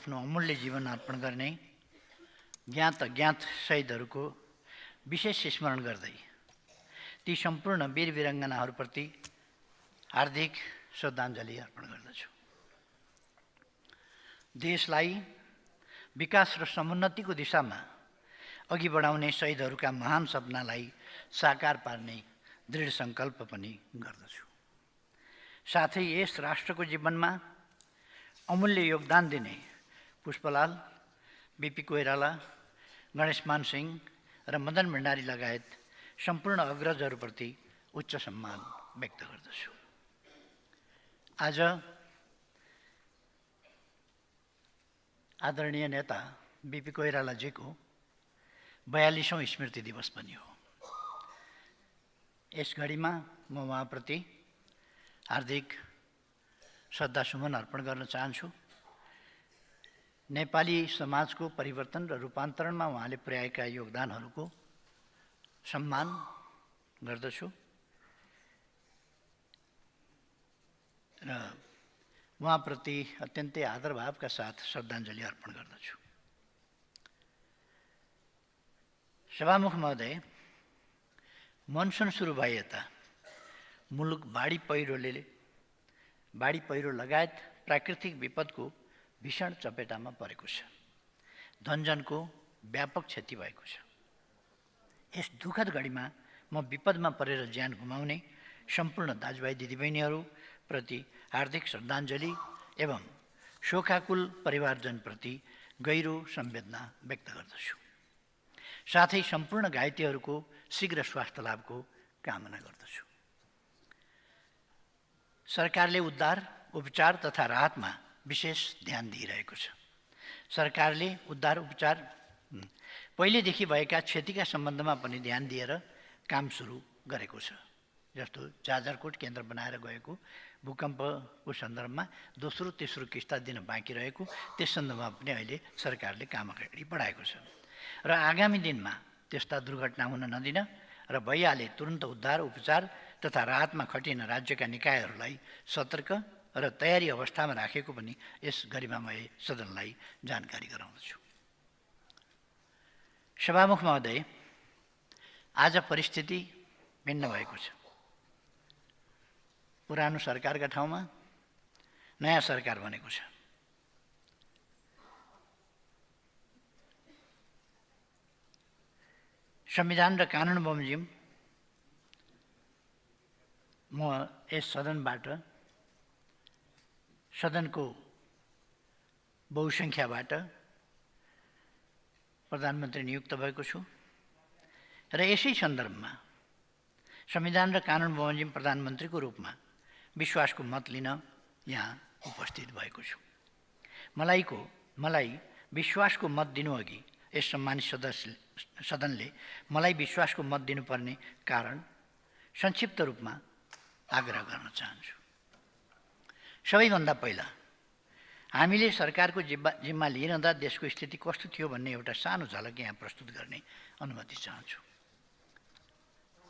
आफ्नो अमूल्य जीवन अर्पण गर्ने ज्ञात अज्ञात शहीदहरूको विशेष स्मरण गर्दै ती सम्पूर्ण वीर वीराङ्गनाहरूप्रति हार्दिक श्रद्धाञ्जली अर्पण गर्दछु। देशलाई विकास र समुन्नतिको दिशामा अघि बढाउने शहीदहरूका महान सपनालाई साकार पार्ने दृढ सङ्कल्प पनि गर्दछु। साथै यस राष्ट्रको जीवनमा अमूल्य योगदान दिने पुष्पलाल, बीपी कोइराला, गणेशमान सिंह र मदन भण्डारी लगायत सम्पूर्ण अग्रजहरूप्रति उच्च सम्मान व्यक्त गर्दछु। आज आदरणीय नेता बीपी कोइरालाजीको 42औं स्मृति दिवस पनि हो। यस घडीमा म उहाँप्रति हार्दिक श्रद्धासुमन अर्पण गर्न चाहन्छु। नेपाली समाजको परिवर्तन र रूपान्तरणमा उहाँले पुर्याएका योगदानहरूको सम्मान गर्दछु र उहाँप्रति अत्यन्तै आदरभावका साथ श्रद्धाञ्जली अर्पण गर्दछु। सभामुख महोदय, मनसुन सुरु भए यता मुलुक बाढी पहिरो लगायत प्राकृतिक विपदको भीषण चपेटामा परेको छ। धनजनको व्यापक क्षति भएको छ। यस दुःखद घडीमा म विपदमा परेर ज्यान गुमाउने सम्पूर्ण दाजुभाइ दिदीबहिनीहरूप्रति हार्दिक श्रद्धाञ्जली एवं शोकाकुल परिवारजनप्रति गहिरो संवेदना व्यक्त गर्दछु। साथै सम्पूर्ण घाइतेहरूको शीघ्र स्वास्थ्य लाभको कामना गर्दछु। सरकारले उद्धार, उपचार तथा राहतमा विशेष ध्यान दिइरहेको छ। सरकारले उद्धार उपचार पहिलेदेखि भएका क्षतिका सम्बन्धमा पनि ध्यान दिएर काम सुरु गरेको छ। जस्तो जाजरकोट केन्द्र बनाएर गएको भूकम्पको सन्दर्भमा दोस्रो तेस्रो किस्ता दिन बाँकी रहेको, त्यस सन्दर्भमा पनि अहिले सरकारले काम अगाडि बढाएको छ र आगामी दिनमा त्यस्ता दुर्घटना हुन नदिन र भइहाले तुरन्त उद्धार उपचार तथा राहतमा खटिन राज्यका निकायहरूलाई सतर्क र तयारी अवस्थामा राखेको पनि यस गरिमामय सदनलाई जानकारी गराउँदछु। सभामुख महोदय, आज परिस्थिति भिन्न भएको छ। पुरानो सरकारका ठाउँमा नयाँ सरकार बनेको छ। संविधान र कानुन बमोजिम म यस सदनबाट सदनको बहुसङ्ख्याबाट प्रधानमन्त्री नियुक्त भएको छु र यसै सन्दर्भमा संविधान र कानुन बमोजिम प्रधानमन्त्रीको रूपमा विश्वासको मत लिन यहाँ उपस्थित भएको छु। मलाई विश्वासको मत दिनुअघि यस सम्मानित सदनले मलाई विश्वासको मत दिनुपर्ने कारण संक्षिप्त रूपमा आग्रह गर्न चाहन्छु। सबैभन्दा पहिला हामीले सरकारको जिम्मा लिइरहँदा देशको स्थिति कस्तो थियो भन्ने एउटा सानो झलक यहाँ प्रस्तुत गर्ने अनुमति चाहन्छु।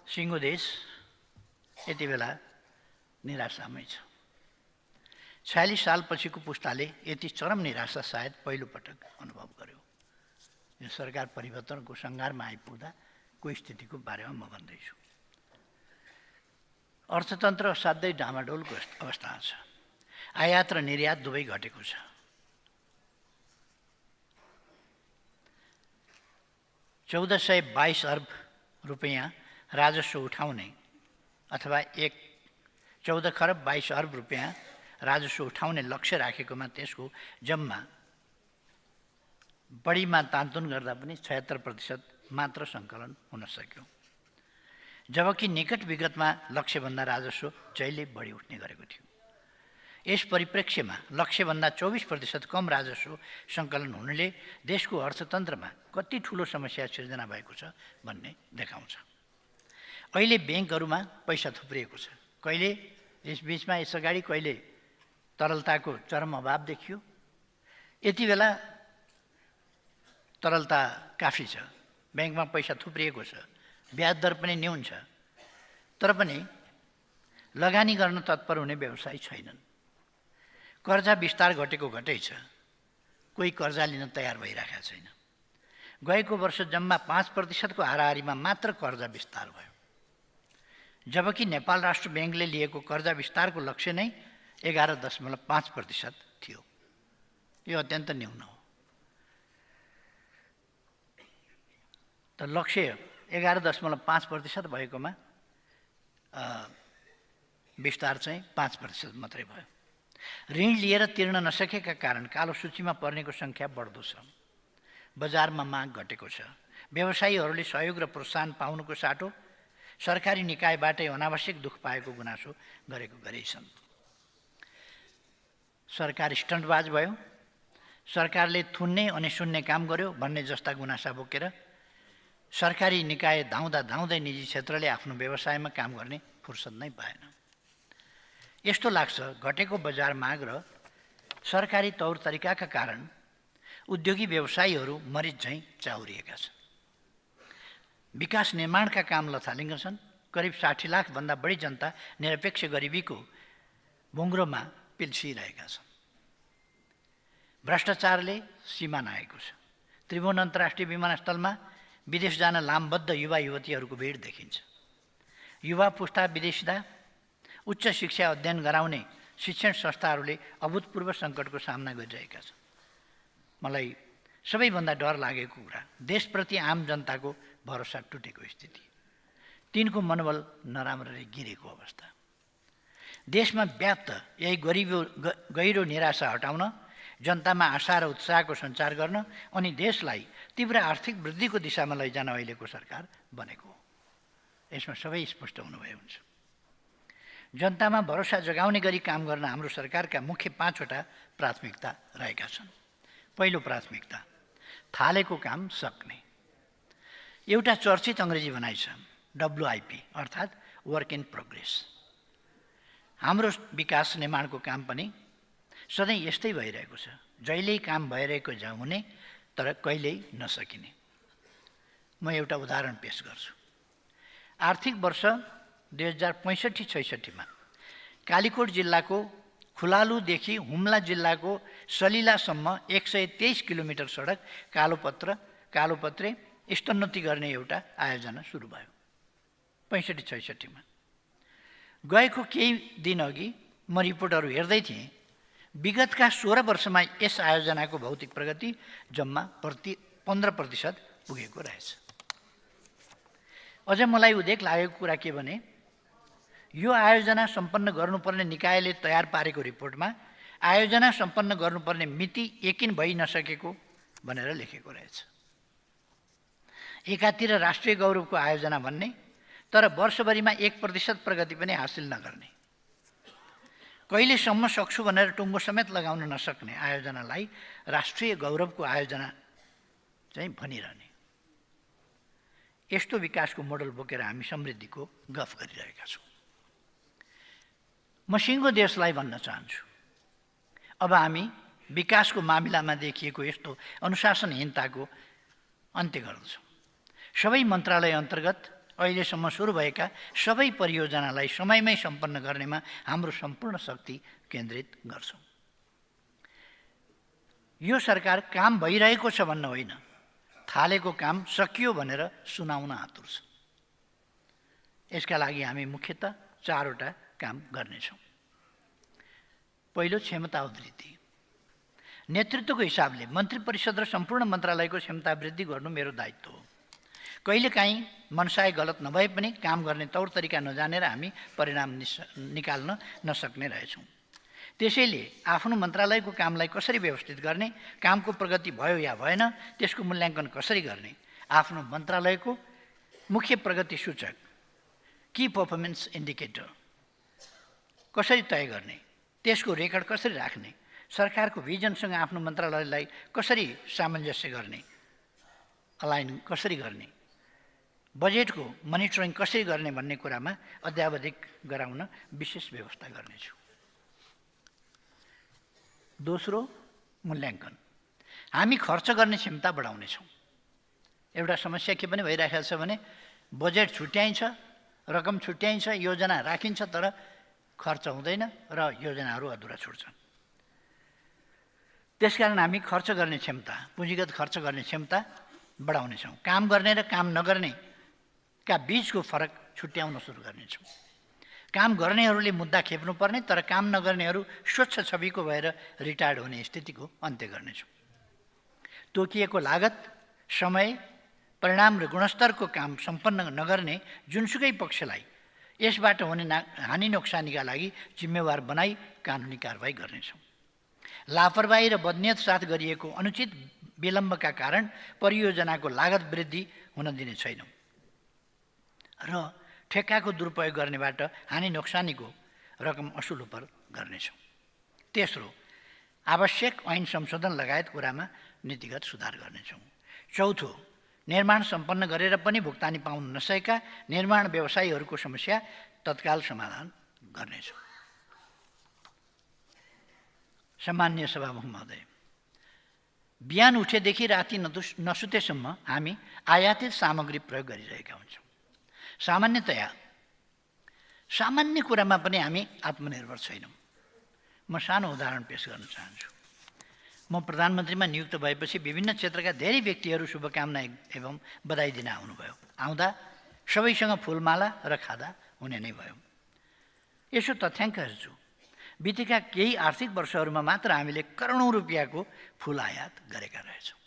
सिङ्गो देश यति बेला निराशामै छ। 46 सालपछिको पुस्ताले यति चरम निराशा सायद पहिलोपटक अनुभव गर्यो। यो सरकार परिवर्तनको सङ्घारमा आइपुग्दा को स्थितिको बारेमा म भन्दैछु। अर्थतन्त्र असाध्यै डामाडोलको अवस्थामा छ। आयात र निर्यात दुवै घटेको छ। ₹1422 अर्ब रुपियाँ राजस्व उठाउने अथवा 14 खरब 22 अर्ब रुपियाँ राजस्व उठाउने लक्ष्य राखेकोमा त्यसको जम्मा बढीमा तानतुन गर्दा पनि 76% मात्र सङ्कलन हुन सक्यो, जबकि निकट विगतमा लक्ष्यभन्दा राजस्व जहिले बढी उठ्ने गरेको थियो। यस परिप्रेक्ष्यमा लक्ष्यभन्दा 24% कम राजस्व सङ्कलन हुनुले देशको अर्थतन्त्रमा कति ठुलो समस्या सिर्जना भएको छ भन्ने देखाउँछ। अहिले ब्याङ्कहरूमा पैसा थुप्रिएको छ। कहिले यस बीचमा यसअगाडि कहिले तरलताको चरम अभाव देखियो। यति बेला तरलता काफी छ, ब्याङ्कमा पैसा थुप्रिएको छ, ब्याज दर पनि न्यून छ, तर पनि लगानी गर्न तत्पर हुने व्यवसायी छैनन्। कर्जा विस्तार घटेको घटै छ, कोही कर्जा लिन तयार भइरहेको छैन। गएको वर्ष जम्मा 5% को हाराहारीमा मात्र कर्जा विस्तार भयो, जबकि नेपाल राष्ट्र ब्याङ्कले लिएको कर्जा विस्तारको लक्ष्य नै 11.5% थियो। यो अत्यन्त न्यून हो। त लक्ष्य 11.5% भएकोमा विस्तार चाहिँ 5% मात्रै भयो। ऋण लिएर तिर्न नसकेका कारण कालो सूचीमा पर्नेको सङ्ख्या बढ्दो छ। बजारमा माग घटेको छ। व्यवसायीहरूले सहयोग र प्रोत्साहन पाउनुको साटो सरकारी निकायबाटै अनावश्यक दुःख पाएको गुनासो गरेकै छन्। सरकार स्टन्टबाज भयो, सरकारले थुन्ने अनि सुन्ने काम गर्यो भन्ने जस्ता गुनासा बोकेर सरकारी निकाय धाउँदै निजी क्षेत्रले आफ्नो व्यवसायमा काम गर्ने फुर्सद नै पाएन। यस्तो लाग्छ घटेको बजार माग र सरकारी तौर तरिकाका कारण उद्योगी व्यवसायीहरू मरिच झैँ चाउरिएका छन्। विकास निर्माणका काम लथालिङ्ग छन्। करिब 60 लाखभन्दा बढी जनता निरपेक्ष गरिबीको बुङ्ग्रोमा पिल्सिरहेका छन्। भ्रष्टाचारले सीमा नआएको छ। त्रिभुवन अन्तर्राष्ट्रिय विमानस्थलमा विदेश जान लामबद्ध युवा युवतीहरूको भिड देखिन्छ। युवा पुस्ता विदेशिदा उच्च शिक्षा अध्ययन गराउने शिक्षण संस्थाहरूले अभूतपूर्व सङ्कटको सामना गरिरहेका छन्। मलाई सबैभन्दा डर लागेको कुरा देशप्रति आम जनताको भरोसा टुटेको स्थिति, तिनको मनोबल नराम्ररी गिरेको अवस्था। देशमा व्याप्त यही गहिरो निराशा हटाउन, जनतामा आशा र उत्साहको सञ्चार गर्न अनि देशलाई तीव्र आर्थिक वृद्धिको दिशामा लैजान अहिलेको सरकार बनेको हो। यसमा सबै स्पष्ट हुनुभयो हुन्छ। जनतामा भरोसा जगाउने गरी काम गर्न हाम्रो सरकारका मुख्य 5वटा प्राथमिकता रहेका छन्। पहिलो प्राथमिकता, थालेको काम सक्ने। एउटा चर्चित अङ्ग्रेजी भनाइ छ, WIP अर्थात् वर्क इन प्रोग्रेस। हाम्रो विकास निर्माणको काम पनि सधैँ यस्तै भइरहेको छ। जहिल्यै काम भइरहेको हुने तर कहिल्यै नसकिने। म एउटा उदाहरण पेश गर्छु। आर्थिक वर्ष 2065-66 कालीकोट जिल्लाको खुलालुदेखि हुम्ला जिल्लाको सलिलासम्म 123 किलोमिटर सडक कालोपत्रे स्तोन्नति गर्ने एउटा आयोजना सुरु भयो 65-66 मा। गएको केही दिन अघि म रिपोर्टहरू हेर्दै थिएँ। विगतका 16 वर्षमा यस आयोजनाको भौतिक प्रगति जम्मा 15% पुगेको रहेछ। अझ मलाई उदेक लागेको कुरा के भने, यो आयोजना सम्पन्न गर्नुपर्ने निकायले तयार पारेको रिपोर्टमा आयोजना सम्पन्न गर्नुपर्ने मिति यकिन भइ नसकेको भनेर लेखेको रहेछ। एकातिर राष्ट्रिय गौरवको आयोजना भन्ने, तर वर्षभरिमा 1% प्रगति पनि हासिल नगर्ने, कहिलेसम्म सक्छु भनेर टुङ्गो समेत लगाउन नसक्ने आयोजनालाई राष्ट्रिय गौरवको आयोजना चाहिँ भनिरहने। यस्तो विकासको मोडल बोकेर हामी समृद्धिको गफ गरिरहेका छौँ। म सिङ्गो देशलाई भन्न चाहन्छु, अब हामी विकासको मामिलामा देखिएको यस्तो अनुशासनहीनताको अन्त्य गर्दछौँ। सबै मन्त्रालय अन्तर्गत अहिलेसम्म सुरु भएका सबै परियोजनालाई समयमै सम्पन्न गर्नेमा हाम्रो सम्पूर्ण शक्ति केन्द्रित गर्छौँ। यो सरकार काम भइरहेको छ भन्न होइन, थालेको काम सकियो भनेर सुनाउन आतुर छ। यसका लागि हामी मुख्यतः 4वटा काम गर्नेछौँ। पहिलो, क्षमता वृद्धि। नेतृत्वको हिसाबले मन्त्री परिषद र सम्पूर्ण मन्त्रालयको क्षमता वृद्धि गर्नु मेरो दायित्व हो। कहिलेकाहीँ मनसाय गलत नभए पनि काम गर्ने तौर तरिका नजानेर हामी परिणाम निकाल्न नसक्ने रहेछौँ। त्यसैले आफ्नो मन्त्रालयको कामलाई कसरी व्यवस्थित गर्ने, कामको प्रगति भयो या भएन त्यसको मूल्याङ्कन कसरी गर्ने, आफ्नो मन्त्रालयको मुख्य प्रगति सूचक की पर्फर्मेन्स इन्डिकेटर कसरी तय गर्ने, त्यसको रेकर्ड कसरी राख्ने, सरकारको भिजनसँग आफ्नो मन्त्रालयलाई कसरी सामञ्जस्य गर्ने, अलाइन कसरी गर्ने, बजेटको मोनिटरिङ कसरी गर्ने भन्ने कुरामा अध्यावधिक गराउन विशेष व्यवस्था गर्नेछु। दोस्रो, मूल्याङ्कन। हामी खर्च गर्ने क्षमता बढाउनेछौँ। एउटा समस्या के पनि भइरहेको छ भने बजेट छुट्याइन्छ, रकम छुट्याइन्छ, योजना राखिन्छ, तर खर्च हुँदैन र योजनाहरू अधुरा छुट्छन्। त्यसकारण हामी खर्च गर्ने क्षमता, पुँजीगत खर्च गर्ने क्षमता बढाउनेछौँ। काम गर्ने र काम नगर्नेका बीचको फरक छुट्याउन सुरु गर्नेछौँ। काम गर्नेहरूले मुद्दा खेप्नुपर्ने, तर काम नगर्नेहरू स्वच्छ छविको भएर रिटायर्ड हुने स्थितिको अन्त्य गर्नेछौँ। तोकिएको लागत, समय, परिणाम र गुणस्तरको काम सम्पन्न नगर्ने जुनसुकै पक्षलाई यसबाट हुने हानि नोक्सानीका लागि जिम्मेवार बनाई कानुनी कारबाही गर्नेछौँ। लापरवाही र बदनियत साथ गरिएको अनुचित विलम्बका कारण परियोजनाको लागत वृद्धि हुन दिने छैनौँ र ठेक्काको दुरुपयोग गर्नेबाट हानि नोक्सानीको रकम असुल गर्नेछौँ। तेस्रो, आवश्यक ऐन संशोधन लगायत कुरामा नीतिगत सुधार गर्नेछौँ। चौथो, निर्माण सम्पन्न गरेर पनि भुक्तानी पाउन नसकेका निर्माण व्यवसायीहरूको समस्या तत्काल समाधान गर्नेछौँ। सम्माननीय सभामुख महोदय, बिहान उठेदेखि राति नसुतेसम्म हामी आयातित सामग्री प्रयोग गरिरहेका हुन्छौँ। सामान्य कुरामा पनि हामी आत्मनिर्भर छैनौँ। म सानो उदाहरण पेश गर्न चाहन्छु। म प्रधानमन्त्रीमा नियुक्त भएपछि विभिन्न क्षेत्रका धेरै व्यक्तिहरू शुभकामना एवं बधाई दिन आउनुभयो। आउँदा सबैसँग फुलमाला र खादा हुने नै भयो। यसो तथ्याङ्क हेर्छु, बितेका केही आर्थिक वर्षहरूमा मात्र हामीले करोडौँ रुपियाँको फुल आयात गरेका रहेछौँ।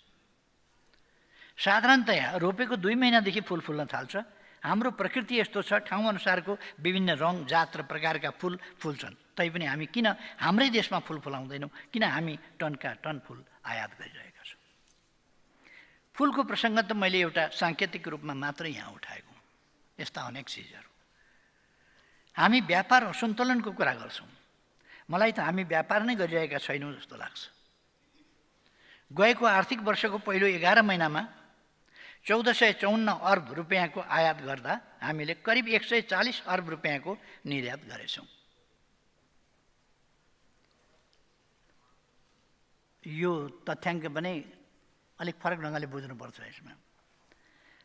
साधारणतया रोपेको 2 महिनादेखि फुल फुल्न थाल्छ। हाम्रो प्रकृति यस्तो छ, ठाउँ अनुसारको विभिन्न रङ, जात र प्रकारका फुल फुल्छन्। तैपनि हामी किन हाम्रै देशमा फुल फुलाउँदैनौँ? किन हामी टनका टन फुल आयात गरिरहेका छौँ? फुलको प्रसङ्ग त मैले एउटा साङ्केतिक रूपमा मात्र यहाँ उठाएको हुँ। यस्ता अनेक चिजहरू। हामी व्यापार असन्तुलनको कुरा गर्छौँ। मलाई त हामी व्यापार नै गरिरहेका छैनौँ जस्तो लाग्छ। गएको आर्थिक वर्षको पहिलो 11 महिनामा 1454 अर्ब रुपियाँको आयात गर्दा हामीले करिब 140 अर्ब रुपियाँको निर्यात गरेछौँ। यो तथ्याङ्क पनि अलिक फरक ढङ्गले बुझ्नुपर्छ। यसमा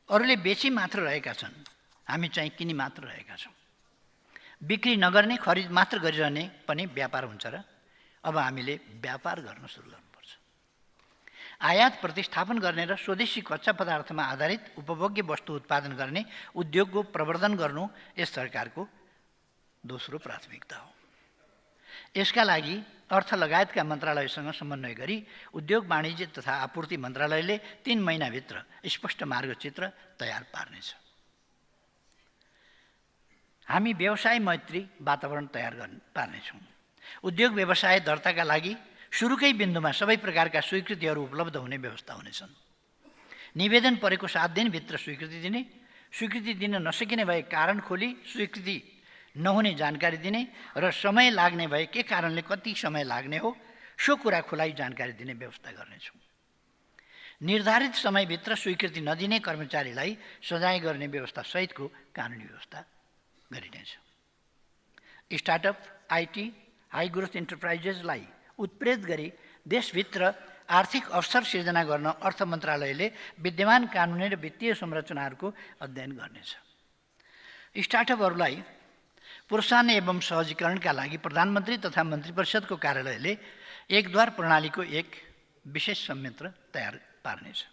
अरूले बेची मात्र रहेका छन्, हामी चाहिँ किनी मात्र रहेका छौँ। बिक्री नगर्ने, खरिद मात्र गरिरहने पनि व्यापार हुन्छ र अब हामीले व्यापार गर्न सुरु गर्नुपर्छ। आयात प्रतिस्थापन गर्ने र स्वदेशी कच्चा पदार्थमा आधारित उपभोग्य वस्तु उत्पादन गर्ने उद्योगको प्रवर्धन गर्नु यस सरकारको दोस्रो प्राथमिकता हो। यसका लागि अर्थ लगायतका मन्त्रालयसँग समन्वय गरी उद्योग, वाणिज्य तथा आपूर्ति मन्त्रालयले 3 महिनाभित्र स्पष्ट मार्गचित्र तयार पार्नेछ। हामी व्यवसाय मैत्री वातावरण तयार पार्नेछौँ। उद्योग व्यवसाय दर्ताका लागि सुरुकै बिन्दुमा सबै प्रकारका स्वीकृतिहरू उपलब्ध हुने व्यवस्था हुनेछन्। निवेदन परेको 7 दिनभित्र स्वीकृति दिने, स्वीकृति दिन नसकिने भए कारण खोली स्वीकृति नहुने जानकारी दिने र समय लाग्ने भए के कारणले कति समय लाग्ने हो सो कुरा खुलाई जानकारी दिने व्यवस्था गर्नेछौँ। निर्धारित समयभित्र स्वीकृति नदिने कर्मचारीलाई सजाय गर्ने व्यवस्था सहितको कानुनी व्यवस्था गरिनेछ। स्टार्टअप, आइटी, हाई ग्रोथ इन्टरप्राइजेसलाई उत्प्रेरित गरी देशभित्र आर्थिक अवसर सिर्जना गर्न अर्थ मन्त्रालयले विद्यमान कानुनी र वित्तीय संरचनाहरूको अध्ययन गर्नेछ। स्टार्टअपहरूलाई प्रोत्साहन एवं सहजीकरणका लागि प्रधानमन्त्री तथा मन्त्री परिषदको कार्यालयले एकद्वार प्रणालीको एक विशेष संयन्त्र तयार पार्नेछ।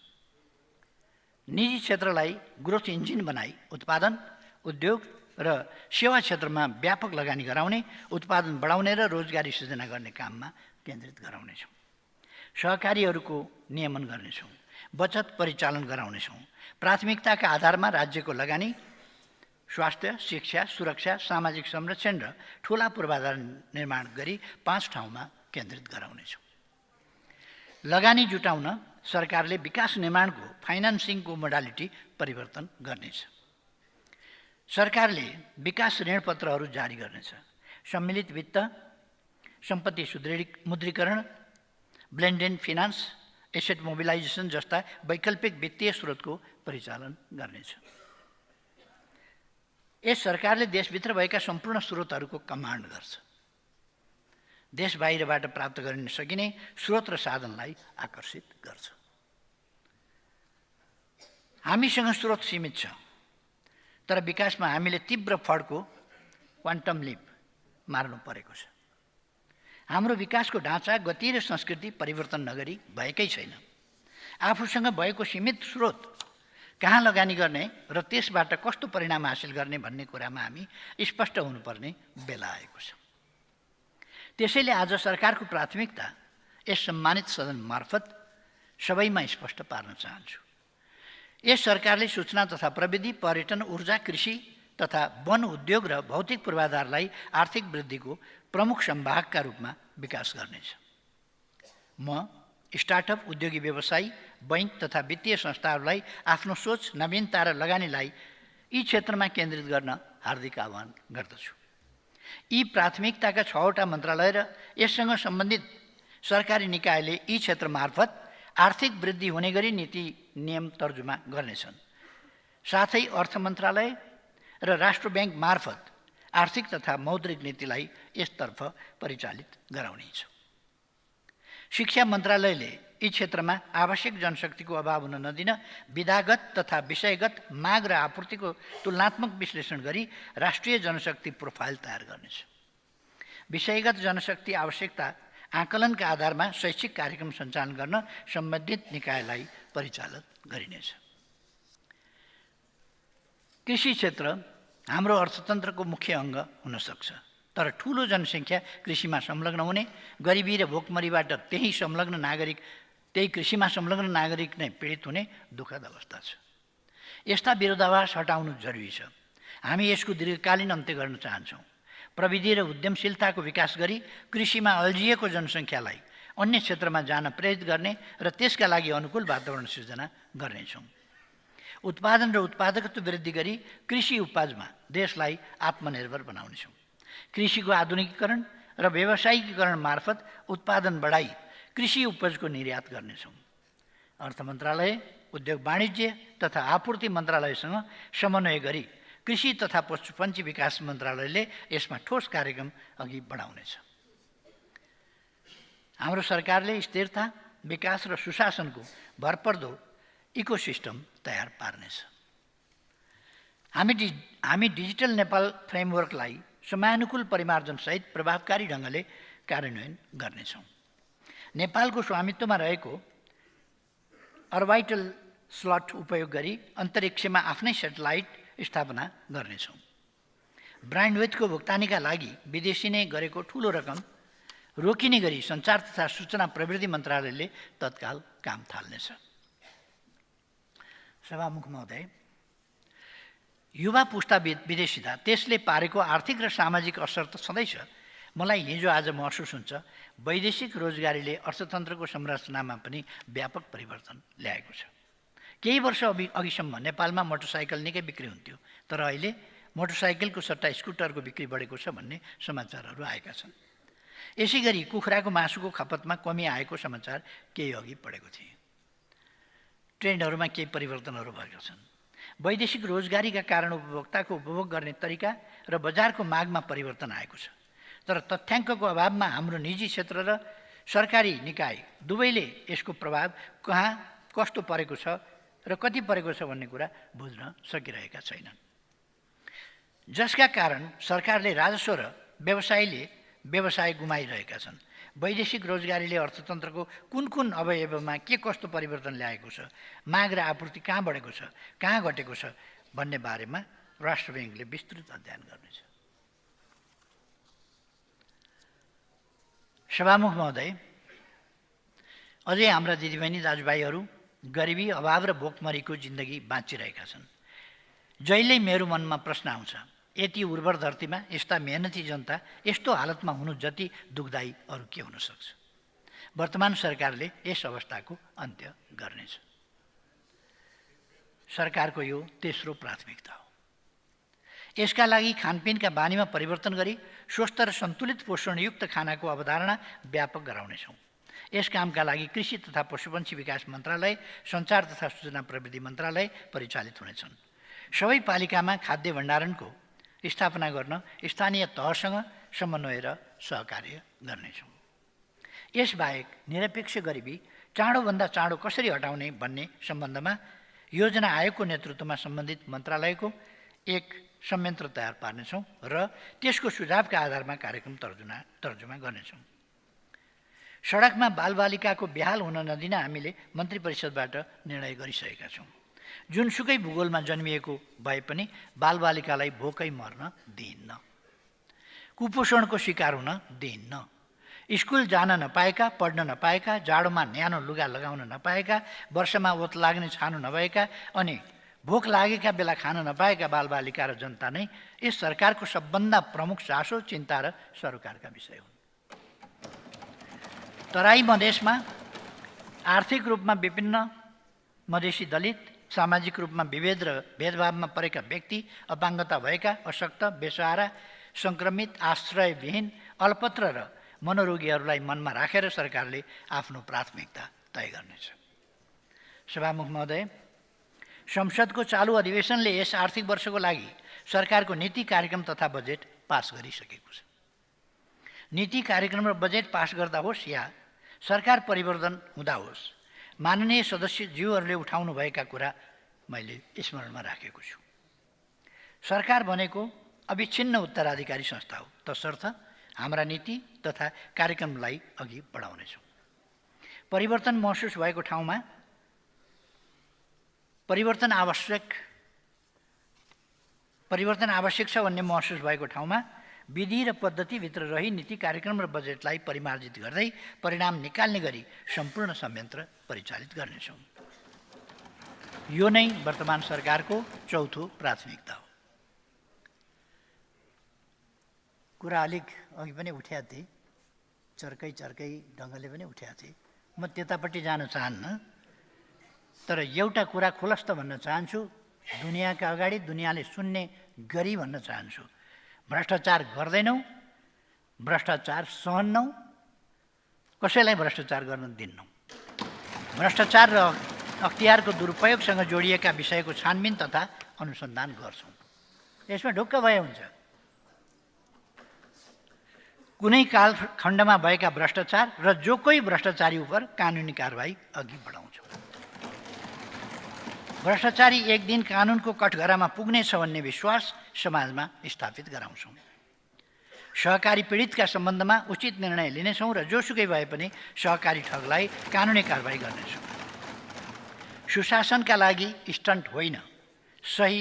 निजी क्षेत्रलाई ग्रोथ इन्जिन बनाई उत्पादन, उद्योग र सेवा क्षेत्रमा व्यापक लगानी गराउने, उत्पादन बढाउने र रोजगारी सृजना गर्ने काममा केन्द्रित गराउनेछौँ। सहकारीहरूको नियमन गर्नेछौँ। बचत परिचालन गराउनेछौँ। प्राथमिकताका आधारमा राज्यको लगानी स्वास्थ्य, शिक्षा, सुरक्षा, सामाजिक संरक्षण र ठुला पूर्वाधार निर्माण गरी 5 ठाउँमा केन्द्रित गराउनेछौँ। लगानी जुटाउन सरकारले विकास निर्माणको फाइनान्सिङको मोडालिटी परिवर्तन गर्नेछ। सरकारले विकास ऋणपत्रहरू जारी गर्नेछ। सम्मिलित वित्त, सम्पत्ति मुद्रीकरण, ब्लेन्डेड फिनान्स, एसेट मोबिलाइजेसन जस्ता वैकल्पिक वित्तीय स्रोतको परिचालन गर्नेछ। यस सरकारले देशभित्र भएका सम्पूर्ण स्रोतहरूको कमान्ड गर्छ। देश बाहिरबाट प्राप्त गर्न सकिने स्रोत र साधनलाई आकर्षित गर्छ। हामीसँग स्रोत सीमित छ, तर विकासमा हामीले तीव्र फड्को क्वान्टम लिप मार्नु परेको छ। हाम्रो विकासको ढाँचा, गति र संस्कृति परिवर्तन नगरी भएकै छैन। आफूसँग भएको सीमित स्रोत कहाँ लगानी गर्ने र त्यसबाट कस्तो परिणाम हासिल गर्ने भन्ने कुरामा हामी स्पष्ट हुनुपर्ने बेला आएको छ। त्यसैले आज सरकारको प्राथमिकता यस सम्मानित सदन मार्फत सबैमा स्पष्ट पार्न चाहन्छु। यस सरकारले सूचना तथा प्रविधि, पर्यटन, ऊर्जा, कृषि तथा वन उद्योग र भौतिक पूर्वाधारलाई आर्थिक वृद्धिको प्रमुख संवाहकका रूपमा विकास गर्नेछ। म स्टार्टअप, उद्योगी व्यवसायी, बैंक तथा वित्तीय संस्थाहरूलाई आफ्नो सोच, नवीनता र लगानीलाई यी क्षेत्रमा केन्द्रित गर्न हार्दिक आह्वान गर्दछु। यी प्राथमिकताका 6वटा मन्त्रालय र यससँग सम्बन्धित सरकारी निकायले यी क्षेत्र मार्फत आर्थिक वृद्धि हुने गरी नीति नियम तर्जुमा गर्नेछन्। साथै अर्थ मन्त्रालय र राष्ट्र ब्याङ्क मार्फत आर्थिक तथा मौद्रिक नीतिलाई यसतर्फ परिचालित गराउनेछ। शिक्षा मन्त्रालयले यी क्षेत्रमा आवश्यक जनशक्तिको अभाव हुन नदिन विधागत तथा विषयगत माग र आपूर्तिको तुलनात्मक विश्लेषण गरी राष्ट्रिय जनशक्ति प्रोफाइल तयार गर्नेछ। विषयगत जनशक्ति आवश्यकता आकलनका आधारमा शैक्षिक कार्यक्रम सञ्चालन गर्न सम्बन्धित निकायलाई परिचालित गरिनेछ। कृषि क्षेत्र हाम्रो अर्थतन्त्रको मुख्य अङ्ग हुन सक्छ, तर ठूलो जनसङ्ख्या कृषिमा संलग्न हुने, गरिबी र भोकमरीबाट त्यही कृषिमा संलग्न नागरिक नै पीडित हुने दुःखद अवस्था छ। यस्ता विरोधाभास हटाउनु जरुरी छ। हामी यसको दीर्घकालीन अन्त्य गर्न चाहन्छौँ। प्रविधि र उद्यमशीलताको विकास गरी कृषिमा अल्झिएको जनसङ्ख्यालाई अन्य क्षेत्रमा जान प्रेरित गर्ने र त्यसका लागि अनुकूल वातावरण सिर्जना गर्नेछौँ। उत्पादन र उत्पादकत्व वृद्धि गरी कृषि उपजमा देशलाई आत्मनिर्भर बनाउनेछौँ। कृषिको आधुनिकीकरण र व्यावसायिकीकरण मार्फत उत्पादन बढाई कृषि उपजको निर्यात गर्नेछौँ। अर्थ मन्त्रालय, उद्योग वाणिज्य तथा आपूर्ति मन्त्रालयसँग समन्वय गरी कृषि तथा पशुपन्छी विकास मन्त्रालयले यसमा ठोस कार्यक्रम अघि बढाउनेछ। हाम्रो सरकारले स्थिरता, विकास र सुशासनको भरपर्दो इकोसिस्टम तयार पार्नेछ। हामी डिजिटल नेपाल फ्रेमवर्कलाई समयानुकूल परिमार्जनसहित प्रभावकारी ढङ्गले कार्यान्वयन गर्नेछौँ। नेपालको स्वामित्वमा रहेको अर्बिटल स्लट उपयोग गरी अन्तरिक्षमा आफ्नै सेटेलाइट स्थापना गर्नेछौँ। ब्यान्डविड्थको भुक्तानीका लागि विदेशीले गरेको ठूलो रकम रोकिने गरी सञ्चार तथा सूचना प्रविधि मन्त्रालयले तत्काल काम थाल्नेछ। सभामुख महोदय, युवा पुस्ता विदेशिँदा त्यसले पारेको आर्थिक र सामाजिक असर त सधैँ छ। मलाई हिजो आज महसुस हुन्छ वैदेशिक रोजगारीले अर्थतन्त्रको संरचनामा पनि व्यापक परिवर्तन ल्याएको छ। केही वर्ष अघिसम्म नेपालमा मोटरसाइकल निकै बिक्री हुन्थ्यो, तर अहिले मोटरसाइकलको सट्टा स्कुटरको बिक्री बढेको छ भन्ने समाचारहरू आएका छन्। यसै गरी कुखुराको मासुको खपतमा कमी आएको समाचार केही अघि पढेको थिएँ। ट्रेन्डहरूमा केही परिवर्तनहरू भएका छन्। वैदेशिक रोजगारीका कारण उपभोक्ताको उपभोग गर्ने तरिका र बजारको मागमा परिवर्तन आएको छ, तर तथ्याङ्कको अभावमा हाम्रो निजी क्षेत्र र सरकारी निकाय दुवैले यसको प्रभाव कहाँ कस्तो परेको छ र कति परेको छ भन्ने कुरा बुझ्न सकिरहेका छैनन्, जसका कारण सरकारले राजस्व र व्यवसाय गुमाइरहेका छन्। वैदेशिक रोजगारीले अर्थतन्त्रको कुन अवयवमा के कस्तो परिवर्तन ल्याएको छ, माग र आपूर्ति कहाँ बढेको छ, कहाँ घटेको छ भन्ने बारेमा राष्ट्र ब्याङ्कले विस्तृत अध्ययन गर्नेछ। सभामुख महोदय, अझै हाम्रा दिदीबहिनी दाजुभाइहरू गरिबी, अभाव र भोकमरीको जिन्दगी बाँचिरहेका छन्। जहिल्यै मेरो मनमा प्रश्न आउँछ, यति उर्वर धरतीमा यस्ता मेहनती जनता यस्तो हालतमा हुनु जति दुःखदायी अरू के हुन सक्छ। वर्तमान सरकारले यस अवस्थाको अन्त्य गर्नेछ। सरकारको यो तेस्रो प्राथमिकता हो। यसका लागि खानपिनका बानीमा परिवर्तन गरी स्वस्थ र सन्तुलित पोषणयुक्त खानाको अवधारणा व्यापक गराउनेछौँ। यस कामका लागि कृषि तथा पशुपन्छी विकास मन्त्रालय, सञ्चार तथा सूचना प्रविधि मन्त्रालय परिचालित हुनेछन्। सबै पालिकामा खाद्य भण्डारणको स्थापना गर्न स्थानीय तहसँग समन्वय र सहकार्य गर्नेछौँ। यसबाहेक निरपेक्ष गरिबी चाँडोभन्दा चाँडो कसरी हटाउने भन्ने सम्बन्धमा योजना आयोगको नेतृत्वमा सम्बन्धित मन्त्रालयको एक संयन्त्र तयार पार्नेछौँ र त्यसको सुझावका आधारमा कार्यक्रम तर्जुमा गर्नेछौँ। सडकमा बालबालिकाको बेहाल हुन नदिन हामीले मन्त्री परिषदबाट निर्णय गरिसकेका छौँ। जुनसुकै भूगोलमा जन्मिएको भए पनि बालबालिकालाई भोकै मर्न दिइन्न, कुपोषणको शिकार हुन दिइन्न। स्कुल जान नपाएका, पढ्न नपाएका, जाडोमा न्यानो लुगा लगाउन नपाएका, वर्षमा ओत लाग्ने छानो नभएका अनि भोक लागेका बेला खान नपाएका बालबालिका र जनता नै यस सरकारको सबभन्दा प्रमुख चासो, चिन्ता र सरोकारका विषय हुन्। तराई मधेसमा आर्थिक रूपमा विभिन्न मधेसी दलित, सामाजिक रूपमा विभेद र भेदभावमा परेका व्यक्ति, अपाङ्गता भएका, अशक्त, बेसहारा, सङ्क्रमित, आश्रयविहीन, अल्पत्र र मनोरोगीहरूलाई मनमा राखेर सरकारले आफ्नो प्राथमिकता तय गर्नेछ। सभामुख महोदय, संसदको चालु अधिवेशनले यस आर्थिक वर्षको लागि सरकारको नीति कार्यक्रम तथा बजेट पास गरिसकेको छ। नीति कार्यक्रम र बजेट पास गर्दा होस् या सरकार परिवर्तन हुँदा होस्, माननीय सदस्यज्यूहरूले उठाउनुभएका कुरा मैले स्मरणमा राखेको छु। सरकार भनेको अविच्छिन्न उत्तराधिकारी संस्था हो, तसर्थ हाम्रा नीति तथा कार्यक्रमलाई अघि बढाउनेछौँ। परिवर्तन महसुस भएको ठाउँमा परिवर्तन आवश्यक छ भन्ने महसुस भएको ठाउँमा विधि र पद्धतिभित्र रही नीति कार्यक्रम र बजेटलाई परिमार्जित गर्दै परिणाम निकाल्ने गरी सम्पूर्ण संयन्त्र परिचालित गर्नेछौँ। यो नै वर्तमान सरकारको चौथो प्राथमिकता हो। कुरा अलिक अघि पनि उठाएको थिएँ, चर्कै ढङ्गले पनि उठाएको थिएँ। म त्यतापट्टि जान चाहन्न, तर एउटा कुरा खुलस्त भन्न चाहन्छु, दुनियाँका अगाडि दुनियाँले सुन्ने गरी भन्न चाहन्छु। भ्रष्टाचार गर्दैनौँ, भ्रष्टाचार सहन्नौँ, कसैलाई भ्रष्टाचार गर्न दिन्नौँ। भ्रष्टाचार र अख्तियारको दुरुपयोगसँग जोडिएका विषयको छानबिन तथा अनुसन्धान गर्छौँ। यसमा ढुक्क भए हुन्छ। कुनै कालखण्डमा भएका भ्रष्टाचार र जो कोही भ्रष्टाचारी उप कानुनी कारबाही अघि बढाउँछौँ। भ्रष्टाचारी एक दिन कानुनको कठघरामा पुग्नेछ भन्ने विश्वास समाजमा स्थापित गराउँछौँ। सहकारी पीडितका सम्बन्धमा उचित निर्णय लिनेछौँ र जोसुकै भए पनि सहकारी ठगलाई कानुनी कारबाही गर्नेछौँ। सुशासनका लागि स्टन्ट होइन, सही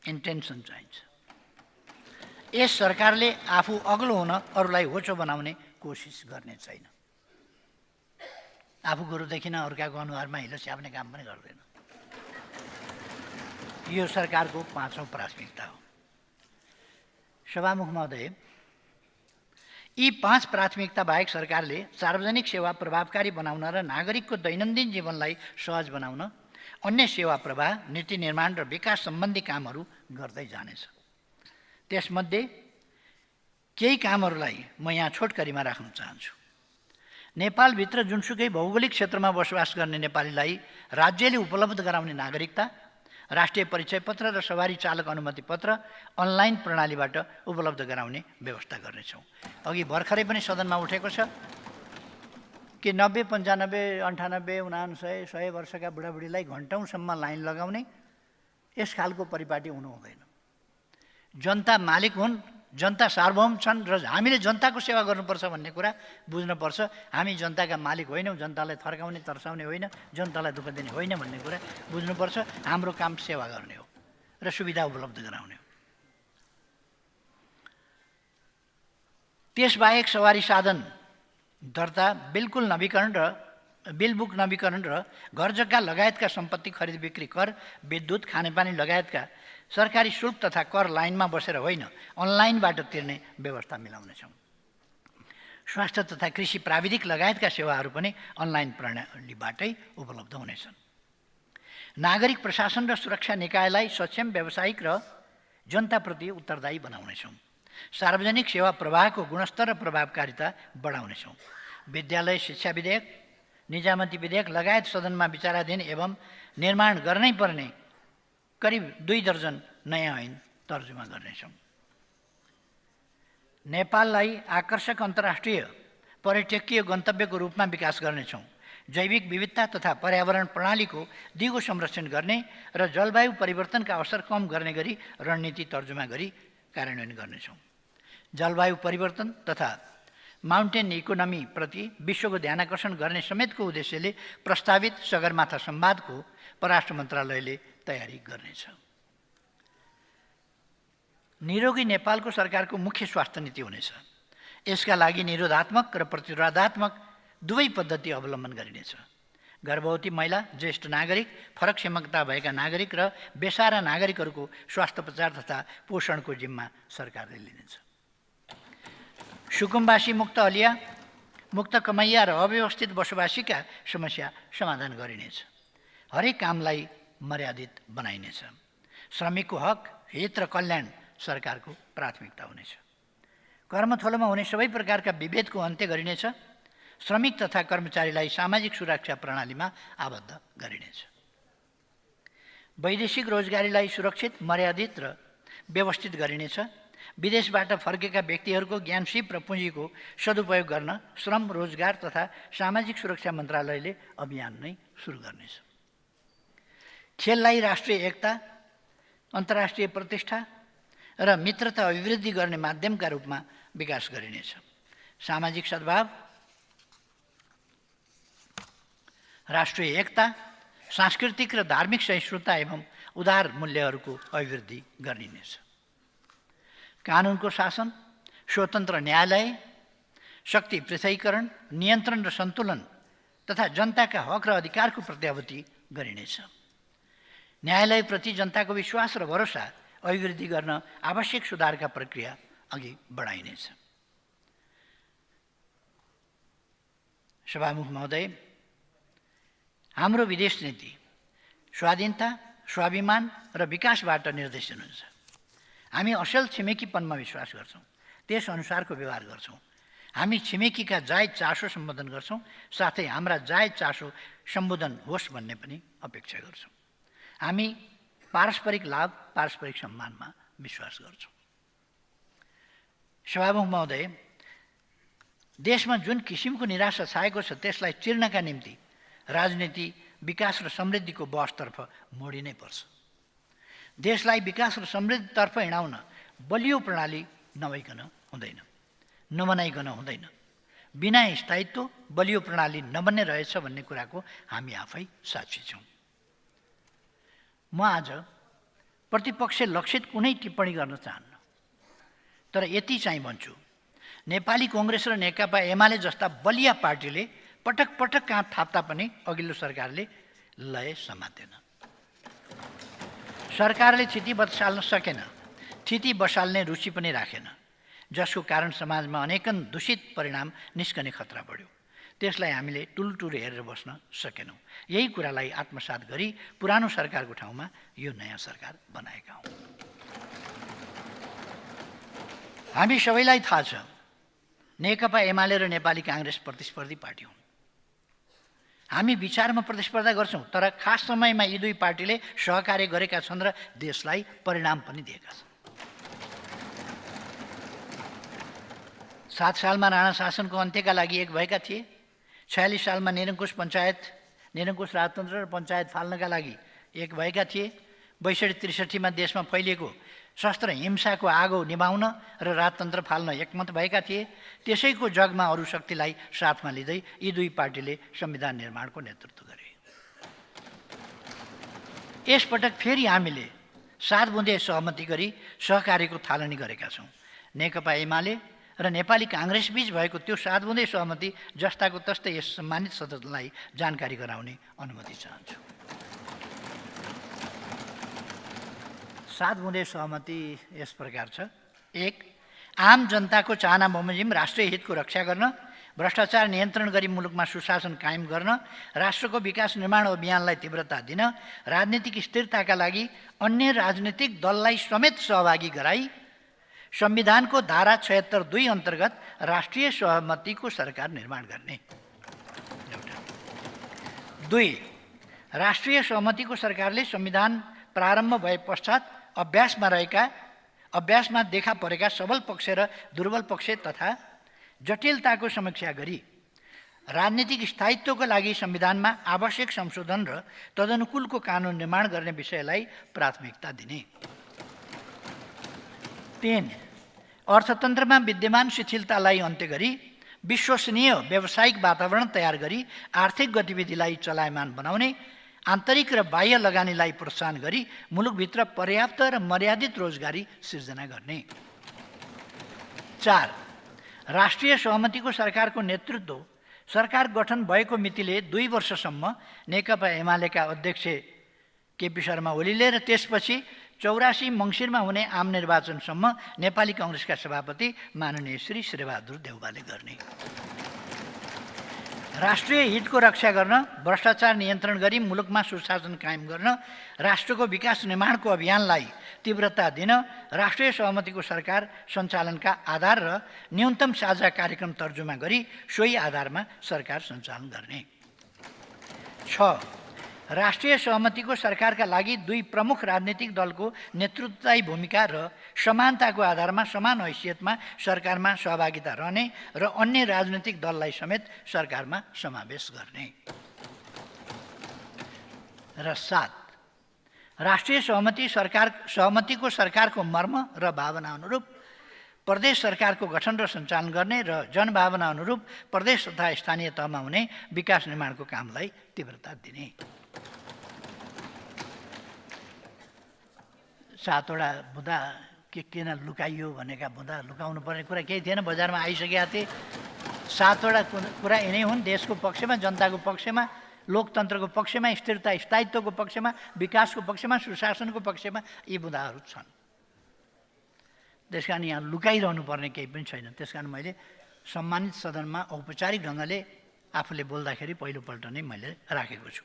इन्टेन्सन चाहिन्छ। यस सरकारले आफू अग्लो हुन अरूलाई होचो बनाउने कोसिस गर्ने छैन। आफू गुरुदेखि अर्काको अनुहारमा हिलो छ्याप्ने काम पनि गर्दैन। यो सरकारको पाँचौँ प्राथमिकता हो। सभामुख महोदय, यी 5 प्राथमिकता बाहेक सरकारले सार्वजनिक सेवा प्रभावकारी बनाउन र नागरिकको दैनन्दिन जीवनलाई सहज बनाउन अन्य सेवा प्रवाह, नीति निर्माण र विकास सम्बन्धी कामहरू गर्दै जानेछ। त्यसमध्ये केही कामहरूलाई म यहाँ छोटकरीमा राख्न चाहन्छु। नेपालभित्र जुनसुकै भौगोलिक क्षेत्रमा बसोबास गर्ने नेपालीलाई राज्यले उपलब्ध गराउने नागरिकता, राष्ट्रिय परिचय पत्र र सवारी चालक अनुमति पत्र अनलाइन प्रणालीबाट उपलब्ध गराउने व्यवस्था गर्नेछौँ। अघि भर्खरै पनि सदनमा उठेको छ कि 90, 95, 98, 99, 100 वर्षका बुढाबुढीलाई घन्टौँसम्म लाइन लगाउने, यस खालको परिपाटी हुनु हुँदैन। जनता मालिक हुन्, जनता सार्वभौम छन् र हामीले जनताको सेवा गर्नुपर्छ भन्ने कुरा बुझ्नुपर्छ। हामी जनताका मालिक होइनौँ, जनतालाई थर्काउने तर्साउने होइन, जनतालाई दुःख दिने होइन भन्ने कुरा बुझ्नुपर्छ। हाम्रो काम सेवा गर्ने हो र सुविधा उपलब्ध गराउने हो। त्यसबाहेक सवारी साधन दर्ता, बिल्कुल नवीकरण र बिलबुक नवीकरण र घर जग्गा लगायतका सम्पत्ति खरिद बिक्री कर, विद्युत, खानेपानी लगायतका सरकारी शुल्क तथा कर लाइनमा बसेर होइन, अनलाइनबाट तिर्ने व्यवस्था मिलाउनेछौँ। स्वास्थ्य तथा कृषि प्राविधिक लगायतका सेवाहरू पनि अनलाइन प्रणालीबाटै उपलब्ध हुनेछन्। नागरिक प्रशासन र सुरक्षा निकायलाई सक्षम, व्यावसायिक र जनताप्रति उत्तरदायी बनाउनेछौँ। सार्वजनिक सेवा प्रवाहको गुणस्तर र प्रभावकारिता बढाउनेछौँ। विद्यालय शिक्षा विधेयक, निजामती विधेयक लगायत सदनमा विचाराधीन एवं निर्माण गर्नै पर्ने करिब 2 दर्जन नयाँ ऐन तर्जुमा गर्नेछौँ। नेपाललाई आकर्षक अन्तर्राष्ट्रिय पर्यटकीय गन्तव्यको रूपमा विकास गर्नेछौँ। जैविक विविधता तथा पर्यावरण प्रणालीको दिगो संरक्षण गर्ने र जलवायु परिवर्तनका असर कम गर्ने गरी रणनीति तर्जुमा गरी कार्यान्वयन गर्नेछौँ। जलवायु परिवर्तन तथा माउन्टेन इकोनोमीप्रति विश्वको ध्यानाकर्षण गर्ने समेतको उद्देश्यले प्रस्तावित सगरमाथा संवादको परराष्ट्र मन्त्रालयले तयारी गर्नेछ। निरोगी नेपालको सरकारको मुख्य स्वास्थ्य नीति हुनेछ। यसका लागि निरोधात्मक र प्रतिरोधात्मक दुवै पद्धति अवलम्बन गरिनेछ। गर्भवती महिला, ज्येष्ठ नागरिक, फरक क्षमता भएका नागरिक र बेसारा नागरिकहरूको स्वास्थ्य प्रचार तथा पोषणको जिम्मा सरकारले लिनेछ। सुकुम्बासी, मुक्त हलिया, मुक्त कमैया र अव्यवस्थित बसोबासीका समस्या समाधान गरिनेछ। हरेक कामलाई मर्यादित बनाइनेछ। श्रमिकको हक, हित र कल्याण सरकारको प्राथमिकता हुनेछ। कर्मथलोमा हुने सबै प्रकारका विभेदको अन्त्य गरिनेछ। श्रमिक तथा कर्मचारीलाई सामाजिक सुरक्षा प्रणालीमा आबद्ध गरिनेछ। वैदेशिक रोजगारीलाई सुरक्षित, मर्यादित र व्यवस्थित गरिनेछ। विदेशबाट फर्केका व्यक्तिहरूको ज्ञान, सिप र पुँजीको सदुपयोग गर्न श्रम, रोजगार तथा सामाजिक सुरक्षा मन्त्रालयले अभियान नै सुरु गर्नेछ। खेललाई राष्ट्रिय एकता, अन्तर्राष्ट्रिय प्रतिष्ठा र मित्रता अभिवृद्धि गर्ने माध्यमका रूपमा विकास गरिनेछ। सामाजिक सद्भाव, राष्ट्रिय एकता, सांस्कृतिक र धार्मिक सहिष्णुता एवं उदार मूल्यहरूको अभिवृद्धि गरिनेछ। कानुनको शासन, स्वतन्त्र न्यायालय, शक्ति पृथकीकरण, नियन्त्रण र सन्तुलन तथा जनताका हक र अधिकारको प्रत्याभूति गरिनेछ। न्यायालयप्रति जनताको विश्वास र भरोसा अभिवृद्धि गर्न आवश्यक सुधारका प्रक्रिया अघि बढाइनेछ। सभामुख महोदय, हाम्रो विदेश नीति स्वाधीनता, स्वाभिमान र विकासबाट निर्देशन हुन्छ। हामी असल छिमेकीपनमा विश्वास गर्छौँ, त्यस अनुसारको व्यवहार गर्छौँ। हामी छिमेकीका जायज चासो सम्बोधन गर्छौँ, साथै हाम्रा जायज चासो सम्बोधन होस् भन्ने पनि अपेक्षा गर्छौँ। हामी पारस्परिक लाभ, पारस्परिक सम्मानमा विश्वास गर्छौँ। सभामुख महोदय, देशमा जुन किसिमको निराशा छाएको छ त्यसलाई चिर्नका निम्ति राजनीति विकास र समृद्धिको बहसतर्फ मोडिनै पर्छ। देशलाई विकास र समृद्धितर्फ हिँडाउन बलियो प्रणाली नभइकन हुँदैन, नबनाइकन हुँदैन। बिना स्थायित्व बलियो प्रणाली नबन्ने रहेछ भन्ने कुराको हामी आफै साक्षी छौँ। म आज प्रतिपक्ष लक्षित कुनै टिप्पणी गर्न चाहन्न, तर यति चाहिँ भन्छु, नेपाली कांग्रेस र नेकपा एमाले जस्ता बलिया पार्टीले पटक पटक काँध थाप्दा पनि अघिल्लो सरकारले लय समातेन। सरकारले थिति बसाल्न सकेन, थिति बसाल्ने रुचि पनि राखेन, जसको कारण समाजमा अनेकन दूषित परिणाम निस्कने खतरा बढ्यो। त्यसलाई हामीले टुलटुल हेरेर बस्न सकेनौँ। यही कुरालाई आत्मसात गरी पुरानो सरकारको ठाउँमा यो नयाँ सरकार बनाएका हौँ। हामी सबैलाई थाहा छ, नेकपा एमाले र नेपाली कांग्रेस प्रतिस्पर्धी पार्टी हुन्। हामी विचारमा प्रतिस्पर्धा गर्छौँ, तर खास समयमा यी दुई पार्टीले सहकार्य गरेका छन् र देशलाई परिणाम पनि दिएका छन्। 7 सालमा राणा शासनको अन्त्यका लागि एक भएका थिए। 46 सालमा निरङ्कुश राजतन्त्र र पञ्चायत फाल्नका लागि एक भएका थिए। 62-63 देशमा फैलिएको शस्त्र हिंसाको आगो निभाउन र राजतन्त्र फाल्न एकमत भएका थिए। त्यसैको जगमा अरू शक्तिलाई साथमा लिँदै यी दुई पार्टीले संविधान निर्माणको नेतृत्व गरे। यसपटक फेरि हामीले 7 बुँदे सहमति गरी सहकार्यको थालनी गरेका छौँ। नेकपा एमाले र नेपाली कांग्रेस बीच भएको त्यो 7 बुँदे सहमति जस्ताको तस्तै यस सम्मानित सदनलाई जानकारी गराउने अनुमति चाहन्छु। 7 बुँदे सहमति यस प्रकार छ। 1. आम जनताको चाहना बमोजिम राष्ट्रिय हितको रक्षा गर्न, भ्रष्टाचार नियन्त्रण गरी मुलुकमा सुशासन कायम गर्न, राष्ट्रको विकास निर्माण अभियानलाई तीव्रता दिन, राजनीतिक स्थिरताका लागि अन्य राजनीतिक दललाई समेत सहभागी गराई संविधानको धारा 76(2) अन्तर्गत राष्ट्रिय सहमतिको सरकार निर्माण गर्ने। 2. राष्ट्रिय सहमतिको सरकारले संविधान प्रारम्भ भए पश्चात अभ्यासमा देखा परेका सबल पक्ष र दुर्बल पक्ष तथा जटिलताको समीक्षा गरी राजनीतिक स्थायित्वको लागि संविधानमा आवश्यक संशोधन र तदनुकूलको कानुन निर्माण गर्ने विषयलाई प्राथमिकता दिने। 3. अर्थतन्त्रमा विद्यमान शिथिलतालाई अन्त्य गरी विश्वसनीय व्यावसायिक वातावरण तयार गरी आर्थिक गतिविधिलाई चलायमान बनाउने, आन्तरिक र बाह्य लगानीलाई प्रोत्साहन गरी मुलुकभित्र पर्याप्त र मर्यादित रोजगारी सिर्जना गर्ने। 4. राष्ट्रिय सहमतिको सरकारको नेतृत्व सरकार गठन भएको मितिले 2 वर्षसम्म नेकपा एमालेका अध्यक्ष केपी शर्मा ओलीले र त्यसपछि 84 मङ्सिरमा हुने आम निर्वाचनसम्म नेपाली कांग्रेसका सभापति माननीय श्री शेरबहादुर देउवाले गर्ने। राष्ट्रिय हितको रक्षा गर्न, भ्रष्टाचार नियन्त्रण गरी मुलुकमा सुशासन कायम गर्न, राष्ट्रको विकास निर्माणको अभियानलाई तीव्रता दिन राष्ट्रिय सहमतिको सरकार सञ्चालनका आधार र न्यूनतम साझा कार्यक्रम तर्जुमा गरी सोही आधारमा सरकार सञ्चालन गर्ने। 6. राष्ट्रिय सहमतिको सरकारका लागि 2 प्रमुख राजनीतिक दलको नेतृत्वदायी भूमिका र समानताको आधारमा समान हैसियतमा सरकारमा सहभागिता रहने र अन्य राजनीतिक दललाई समेत सरकारमा समावेश गर्ने। र 7. राष्ट्रिय सहमतिको सरकारको मर्म र भावना अनुरूप प्रदेश सरकारको गठन र सञ्चालन गर्ने र जनभावना अनुरूप प्रदेश तथा स्थानीय तहमा हुने विकास निर्माणको कामलाई तीव्रता दिने। 7 वटा बुँदा किन लुकाइयो भनेका बुँदा लुकाउनु पर्ने कुरा केही थिएन, बजारमा आइसकेका थिए। 7 वटा कुरा यिनै हुन्, देशको पक्षमा, जनताको पक्षमा, लोकतन्त्रको पक्षमा, स्थिरता स्थायित्वको पक्षमा, विकासको पक्षमा, सुशासनको पक्षमा यी बुँदाहरू छन्। त्यसकारण यहाँ लुकाइरहनु पर्ने केही पनि छैन। त्यसकारण मैले सम्मानित सदनमा औपचारिक ढङ्गले आफूले बोल्दाखेरि पहिलोपल्ट नै मैले राखेको छु।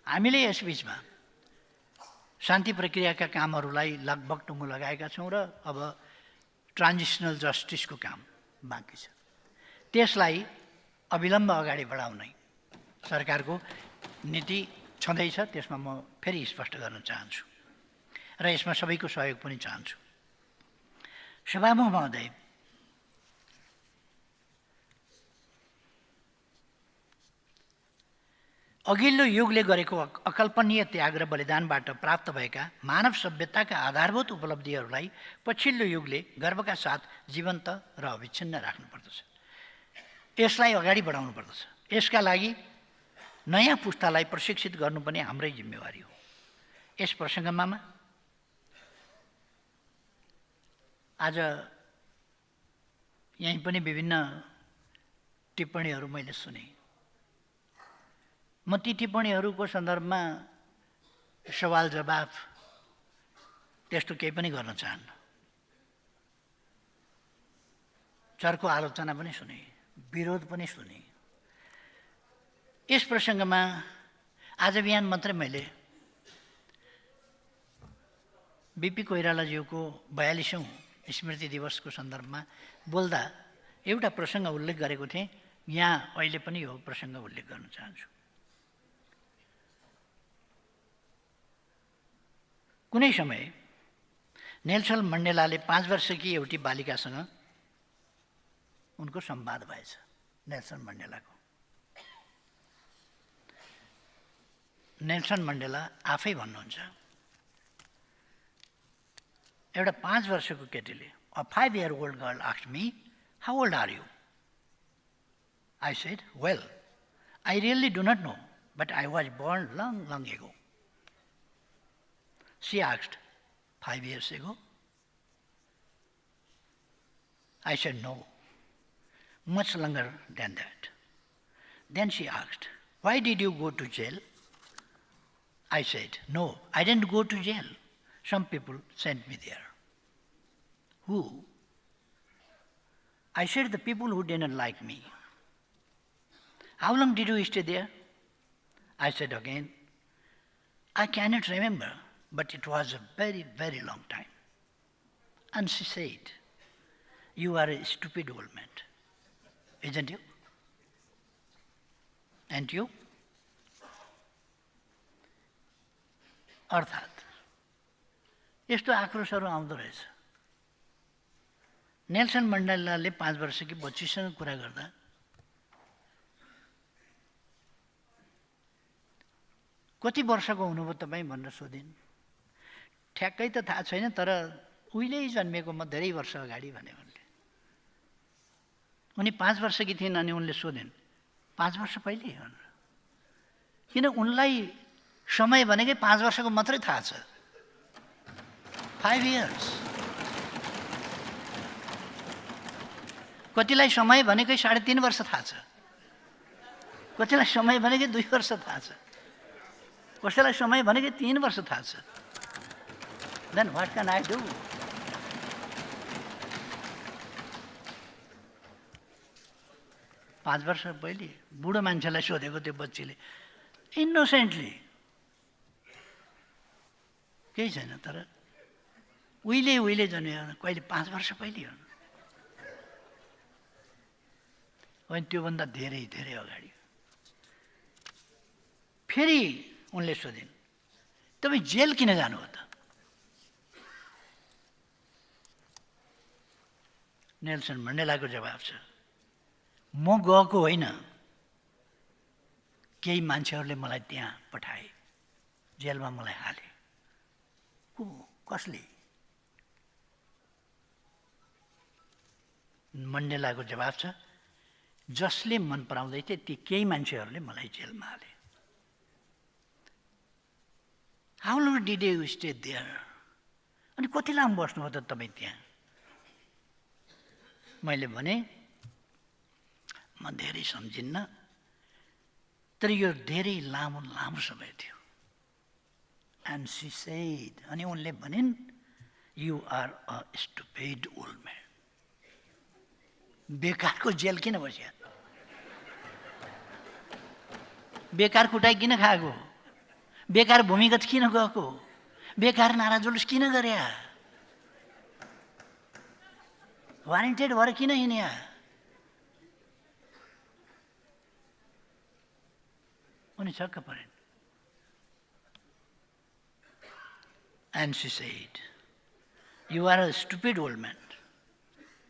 हामीले यसबीचमा शान्ति प्रक्रियाका कामहरूलाई लगभग टुङ्गो लगाएका छौँ र अब ट्रान्जिसनल जस्टिसको काम बाँकी छ। त्यसलाई अविलम्ब अगाडि बढाउनै सरकारको नीति छँदैछ। त्यसमा म फेरि स्पष्ट गर्न चाहन्छु र यसमा सबैको सहयोग पनि चाहन्छु। सभामुख महोदय, अघिल्लो युगले गरेको अकल्पनीय त्याग र बलिदानबाट प्राप्त भएका मानव सभ्यताका आधारभूत उपलब्धिहरूलाई पछिल्लो युगले गर्वका साथ जीवन्त र अविच्छिन्न राख्नुपर्दछ। यसलाई अगाडि बढाउनु पर्दछ। यसका लागि नयाँ पुस्तालाई प्रशिक्षित गर्नु पनि हाम्रै जिम्मेवारी हो। यस प्रसङ्गमा आज यहीँ पनि विभिन्न टिप्पणीहरू मैले सुने। म ती टिप्पणीहरूको सन्दर्भमा सवाल जवाफ त्यस्तो केही पनि गर्न चाहन्न। चर्को आलोचना पनि सुने, विरोध पनि सुने। यस प्रसङ्गमा आज बिहान मात्रै मैले बिपी कोइरालाज्यूको 42औं स्मृति दिवसको सन्दर्भमा बोल्दा एउटा प्रसङ्ग उल्लेख गरेको थिएँ। यहाँ अहिले पनि यो प्रसङ्ग उल्लेख गर्न चाहन्छु। कुनै समय नेल्सन मण्डेलाले 5 वर्षकी एउटी बालिकासँग उनको संवाद भएछ। नेल्सन मण्डेलाको नेल्सन मण्डेला आफै भन्नुहुन्छ, एउटा 5 वर्षको केटीले, a 5-year-old girl asked me, how old are you? I said, well, I really do not know, but I was born long, long ago. She asked, 5 years ago? I said, no, much longer than that. Then she asked, why did you go to jail? I said, no, I didn't go to jail. Some people sent me there. Who? I said, the people who didn't like me. How long did you stay there? I said again, I cannot remember, but it was a very, very long time. And she said, you are a stupid old man, isn't you? And you? अर्थात् यस्तो आक्रोशहरू आउँदो रहेछ। Nelson मण्डेलाले 5 वर्षकी बच्चीसँग कुरा गर्दा कति वर्षको हुनुभयो तपाईँ भनेर सोधिन्। ठ्याक्कै त थाहा छैन, तर उहिल्यै जन्मिएको म धेरै वर्ष अगाडि भने उनले। उनी 5 वर्षकी थिइन् अनि उनले सोधिन् 5 वर्ष पहिले भनेर। किन उनलाई समय भनेकै 5 वर्षको मात्रै थाहा छ। 5 years। कतिलाई समय भनेकै 3.5 वर्ष थाहा छ, कतिलाई समय भनेकै 2 वर्ष थाहा छ, कसैलाई समय भनेकै 3 वर्ष थाहा छ। Then what can I do? पाँच वर्ष पहिले बुढो मान्छेलाई सोधेको त्यो बच्चीले इनोसेन्टली, केही छैन। तर उहिले जन्मियो, कहिले 5 वर्ष पहिले हो होइन, त्योभन्दा धेरै धेरै अगाडि। फेरि उनले सोधिन् तपाईँ जेल किन जानुभयो त? नेल्सन मण्डेलाको जवाब छ म गएको होइन, केही मान्छेहरूले मलाई त्यहाँ पठाए, जेलमा मलाई हाले। कसले? मण्डेलाको जवाब छ जसले मन पराउँदै थिए ती केही मान्छेहरूले मलाई जेलमा हाले। How long did you stay there? अनि कति लामो बस्नुभयो त तपाईँ त्यहाँ? मैले भने म धेरै सम्झिन्न, तर यो धेरै लामो लामो समय थियो। एन्ड सी सेड, अनि उनले भनिन् you are a stupid old man. बेकारको जेल किन बस्या? बेकार कुटाइ किन खाएको? बेकार भूमिगत किन गएको? बेकार नारा जुलुस किन गरे? वारेन्टेड भएर किन हिँड्या? उनी छक्क परिन्। And she said, you are a stupid old man.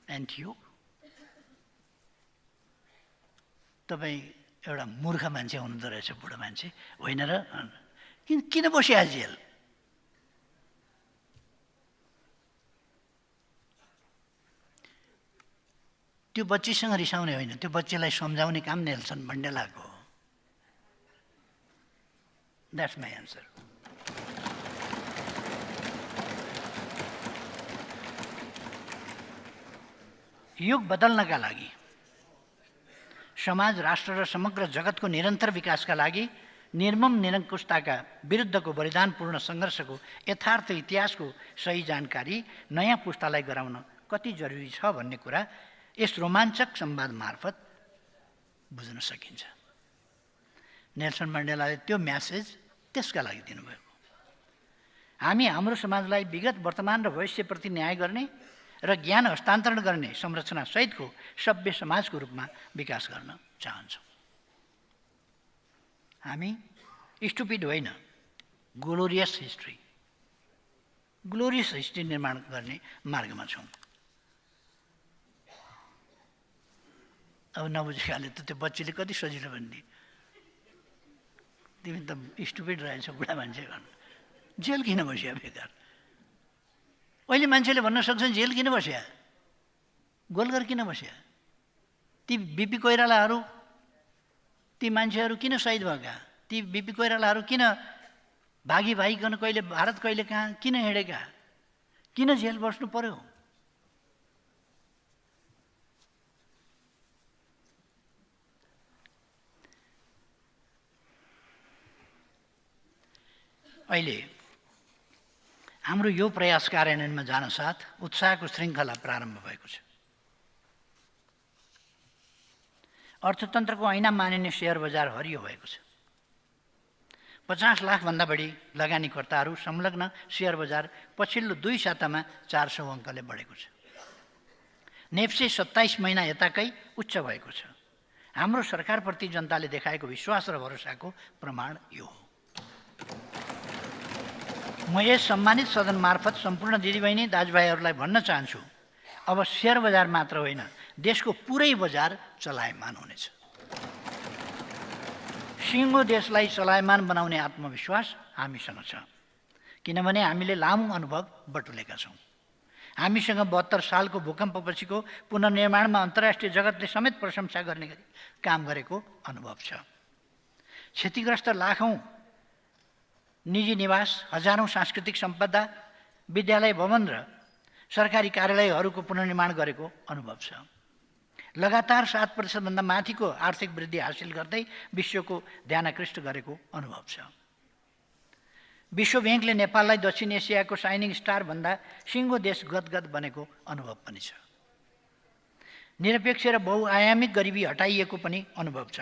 And you? तपाईँ एउटा मूर्ख मान्छे हुनुहुँदो रहेछ, बुढो मान्छे होइन र? किन बस्या जेल? त्यो बच्चीसँग रिसाउने होइन, त्यो बच्चीलाई सम्झाउने काम नेल्सन मण्डेलाको हो। That's my answer. युग बदल्नका लागि, समाज, राष्ट्र र समग्र जगतको निरन्तर विकासका लागि निर्मम निरङ्कुशताका विरुद्धको बलिदानपूर्ण सङ्घर्षको यथार्थ इतिहासको सही जानकारी नयाँ पुस्तालाई गराउन कति जरुरी छ भन्ने कुरा यस रोमाञ्चक संवाद मार्फत बुझ्न सकिन्छ। नेल्सन मण्डेलाले त्यो म्यासेज त्यसका लागि दिनुभएको। हामी हाम्रो समाजलाई विगत, वर्तमान र भविष्यप्रति न्याय गर्ने र ज्ञान हस्तान्तरण गर्ने संरचना सहितको सभ्य समाजको रूपमा विकास गर्न चाहन्छौँ। हामी स्टुपिड होइन, ग्लोरियस हिस्ट्री निर्माण गर्ने मार्गमा छौँ। अब नबुझेकाले त त्यो बच्चीले कति सजिलो भनिदिए, तिमी त स्टुपिड रहेछ बुढा मान्छे भन्नु। जेल किन बस्या बेकार? अहिले मान्छेले भन्न सक्छन् जेल किन बस्या, गोलघर किन बस्या? ती बिपी कोइरालाहरू, ती मान्छेहरू किन शहीद भएका? ती बिपी कोइरालाहरू किन भागिकन कहिले भारत कहिले कहाँ किन हिँडेका? किन जेल बस्नु पर्यो? अहिले हाम्रो यो प्रयास कार्यान्वयनमा जान साथ उत्साहको श्रृङ्खला प्रारम्भ भएको छ। अर्थतन्त्रको ऐना मानिने सेयर बजार हरियो भएको छ। 50 लाखभन्दा बढी लगानीकर्ताहरू संलग्न सेयर बजार पछिल्लो 2 सातामा 400 अङ्कले बढेको छ। नेप्से 27 महिना यताकै उच्च भएको छ। हाम्रो सरकारप्रति जनताले देखाएको विश्वास र भरोसाको प्रमाण यो हो। म यस सम्मानित सदन मार्फत सम्पूर्ण दिदीबहिनी दाजुभाइहरूलाई भन्न चाहन्छु, अब सेयर बजार मात्र होइन, देशको पुरै बजार चलायमान हुनेछ। सिङ्गो देशलाई चलायमान बनाउने आत्मविश्वास हामीसँग छ, किनभने हामीले लामो अनुभव बटुलेका छौँ। हामीसँग 72 सालको भूकम्पपछिको पुनर्निर्माणमा अन्तर्राष्ट्रिय जगतले समेत प्रशंसा गर्ने गरी काम गरेको अनुभव छ। क्षतिग्रस्त लाखौँ निजी निवास, हजारौँ सांस्कृतिक सम्पदा, विद्यालय भवन र सरकारी कार्यालयहरूको पुनर्निर्माण गरेको अनुभव छ। लगातार 7% माथिको आर्थिक वृद्धि हासिल गर्दै विश्वको ध्यान आकृष्ट गरेको अनुभव छ। विश्व ब्याङ्कले नेपाललाई दक्षिण एसियाको साइनिङ स्टार भन्दा सिङ्गो देश गदगद बनेको अनुभव पनि छ। निरपेक्ष र बहुआयामिक गरिबी घटाइएको पनि अनुभव छ।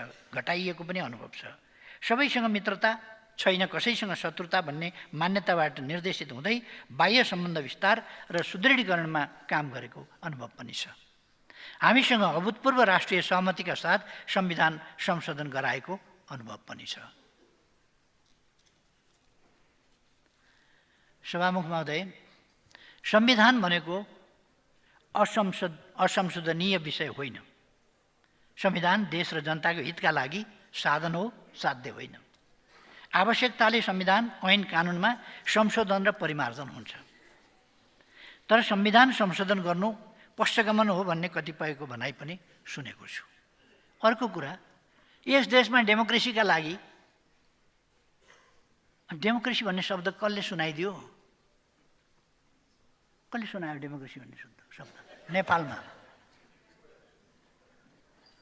सबैसँग मित्रता, छैन कसैसँग शत्रुता भन्ने मान्यताबाट निर्देशित हुँदै बाह्य सम्बन्ध विस्तार र सुदृढीकरणमा काम गरेको अनुभव पनि छ। हामीसँग अभूतपूर्व राष्ट्रिय सहमतिका साथ संविधान संशोधन गराएको अनुभव पनि छ। सभामुख महोदय, संविधान भनेको असंशोधनीय विषय होइन। संविधान देश र जनताको हितका लागि साधन हो, साध्य होइन। आवश्यकताले संविधान ऐन कानुनमा संशोधन र परिमार्जन हुन्छ। तर संविधान संशोधन गर्नु पश्चगमन हो भन्ने कतिपयको भनाइ पनि सुनेको छु। अर्को कुरा, यस देशमा डेमोक्रेसीका लागि, डेमोक्रेसी भन्ने शब्द कसले सुनाइदियो? कसले सुनायो डेमोक्रेसी भन्ने शब्द? नेपालमा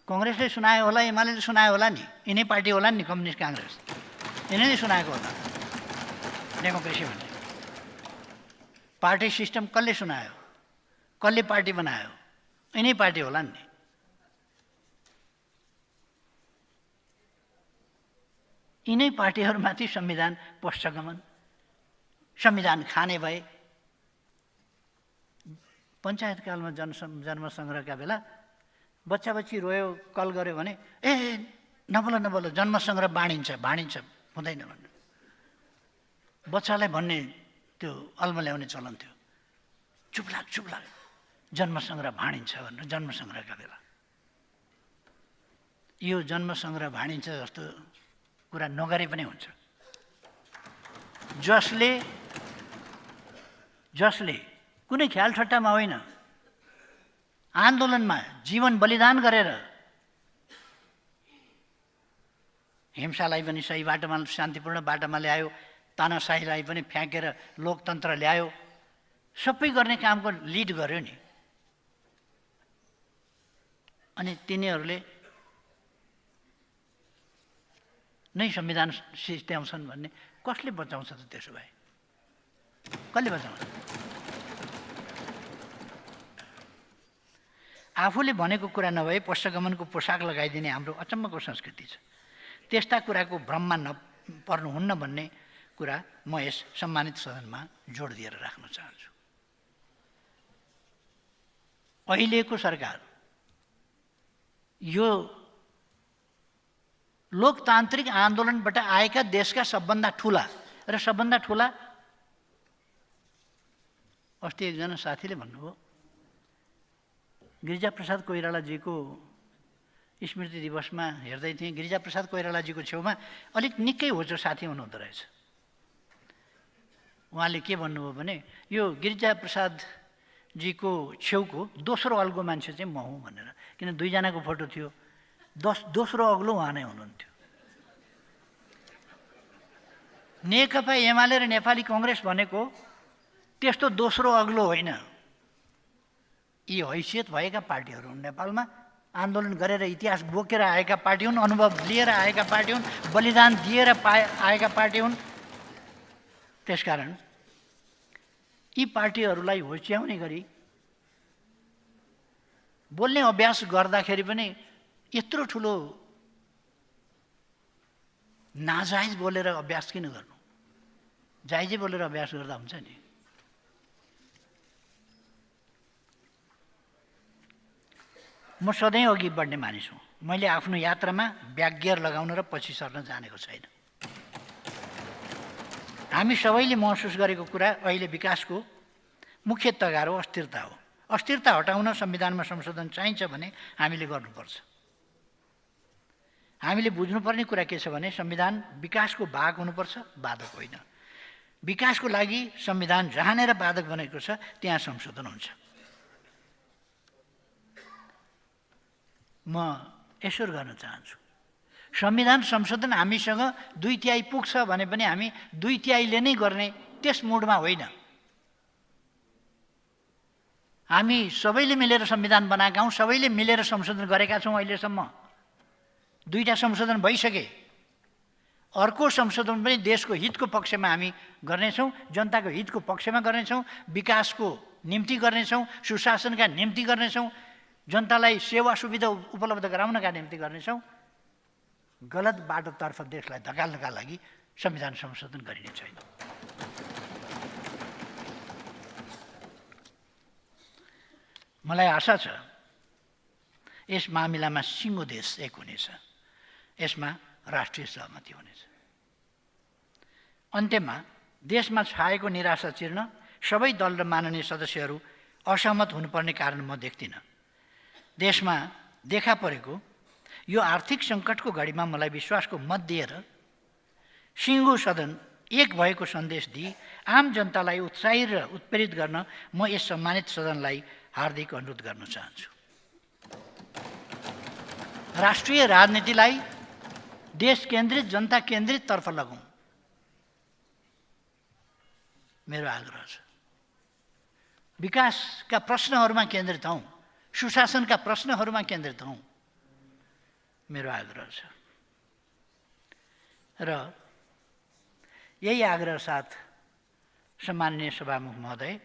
कङ्ग्रेसले सुनायो होला, एमाले सुनायो होला नि, यिनै पार्टी होला नि, कम्युनिस्ट काङ्ग्रेस, यिनीहरूले सुनाएको होला डेमोक्रेसी भन्ने। पार्टी सिस्टम कसले सुनायो? कसले पार्टी बनायो? यिनै पार्टी होला नि। यिनै पार्टीहरूमाथि संविधान पश्चगमन, संविधान खाने भए। पञ्चायतकालमा जन्म सङ्ग्रहका बेला बच्चा बच्ची रोयो, कल गर्यो भने ए नबोल जन्म सङ्ग्रह भाँडिन्छ हुँदैन भन्नु। बच्चालाई भन्ने त्यो अल्मल्याउने चलन थियो, चुप लाग जन्म सङ्ग्रह भाँडिन्छ भन्नु। जन्म सङ्ग्रहका बेला यो जन्म सङ्ग्रह भाँडिन्छ जस्तो कुरा नगरे पनि हुन्छ। जसले कुनै ख्याल ठट्टामा होइन, आन्दोलनमा जीवन बलिदान गरेर हिंसालाई पनि सही बाटोमा, शान्तिपूर्ण बाटोमा ल्यायो, तानाशाहीलाई पनि फ्याँकेर लोकतन्त्र ल्यायो, सबै गर्ने कामको लिड गर्यो नि। अनि तिनीहरूले नै संविधान सिद्ध्याउँछन् भन्ने कसले बचाउँछ त? त्यसो भए कसले बचाउँछ? आफूले भनेको कुरा नभए पश्चगमनको पोसाक लगाइदिने हाम्रो अचम्मको संस्कृति छ। त्यस्ता कुराको भ्रममा नपर्नुहुन्न भन्ने कुरा म यस सम्मानित सदनमा जोड दिएर राख्न चाहन्छु। अहिलेको सरकार यो लोकतान्त्रिक आन्दोलनबाट आएका देशका सबभन्दा ठुला अस्ति एकजना साथीले भन्नुभयो, गिरिजाप्रसाद कोइरालाजीको स्मृति दिवसमा हेर्दै थिएँ, गिरिजाप्रसाद कोइरालाजीको छेउमा अलिक निकै होचो साथी हुनुहुँदो रहेछ। उहाँले के भन्नुभयो भने यो गिरिजाप्रसादजीको छेउको दोस्रो अग्लो मान्छे चाहिँ म हुँ भनेर। किन दुईजनाको फोटो थियो, दोस्रो अग्लो उहाँ नै हुनुहुन्थ्यो। नेकपा एमाले र नेपाली कङ्ग्रेस भनेको त्यस्तो दोस्रो अग्लो होइन। यी हैसियत भएका पार्टीहरू हुन्, नेपालमा आन्दोलन गरेर इतिहास बोकेर आएका पार्टी हुन्, अनुभव लिएर आएका पार्टी हुन्, बलिदान दिएर आएका पार्टी हुन्। त्यसकारण यी पार्टीहरूलाई होच्याउने गरी बोल्ने अभ्यास गर्दाखेरि पनि यत्रो ठुलो नाजायज बोलेर अभ्यास किन गर्नु? जायजै बोलेर अभ्यास गर्दा हुन्छ नि। म सधैँ अघि बढ्ने मानिस हुँ। मैले आफ्नो यात्रामा ब्याक गियर लगाउन र पछि सर्न जानेको छैन। हामी सबैले महसुस गरेको कुरा अहिले विकासको मुख्य तगारो अस्थिरता हो। अस्थिरता हटाउन संविधानमा संशोधन चाहिन्छ भने हामीले गर्नुपर्छ। हामीले बुझ्नुपर्ने कुरा के छ भने संविधान विकासको भाग हुनुपर्छ, बाधक होइन। विकासको लागि संविधान जहाँनेर बाधक बनेको छ त्यहाँ संशोधन हुन्छ। म यसो गर्न चाहन्छु, संविधान संशोधन हामीसँग 2/3 पुग्छ भने पनि हामी 2/3ले नै गर्ने त्यस मुडमा होइन। हामी सबैले मिलेर संविधान बनाएका हौँ, सबैले मिलेर संशोधन गरेका छौँ। अहिलेसम्म 2टा संशोधन भइसके। अर्को संशोधन पनि देशको हितको पक्षमा हामी गर्नेछौँ, जनताको हितको पक्षमा गर्नेछौँ, विकासको निम्ति गर्नेछौँ, सुशासनका निम्ति गर्नेछौँ, जनतालाई सेवा सुविधा उपलब्ध गराउनका निम्ति गर्नेछौँ। गलत बाटोतर्फ देशलाई धकाल्नका लागि संविधान संशोधन गरिने छैन। मलाई आशा छ यस मामिलामा सिङ्गो देश एक हुनेछ, यसमा राष्ट्रिय सहमति हुनेछ। अन्त्यमा देशमा छाएको निराशा चिर्न सबै दल र माननीय सदस्यहरू असहमत हुनुपर्ने कारण म देख्दिनँ। देशमा देखा परेको यो आर्थिक सङ्कटको घडीमा मलाई विश्वासको मत दिएर सिङ्गो सदन एक भएको सन्देश दिई आम जनतालाई उत्साहित र उत्प्रेरित गर्न म यस सम्मानित सदनलाई हार्दिक अनुरोध गर्न चाहन्छु। राष्ट्रिय राजनीतिलाई देश केन्द्रित, जनता केन्द्रित तर्फ लगाउँ, मेरो आग्रह छ। विकासका प्रश्नहरूमा केन्द्रित हौँ, सुशासनका प्रश्नहरूमा केन्द्रित हौँ, मेरो आग्रह छ। र यही आग्रह साथ सम्माननीय सभामुख महोदय,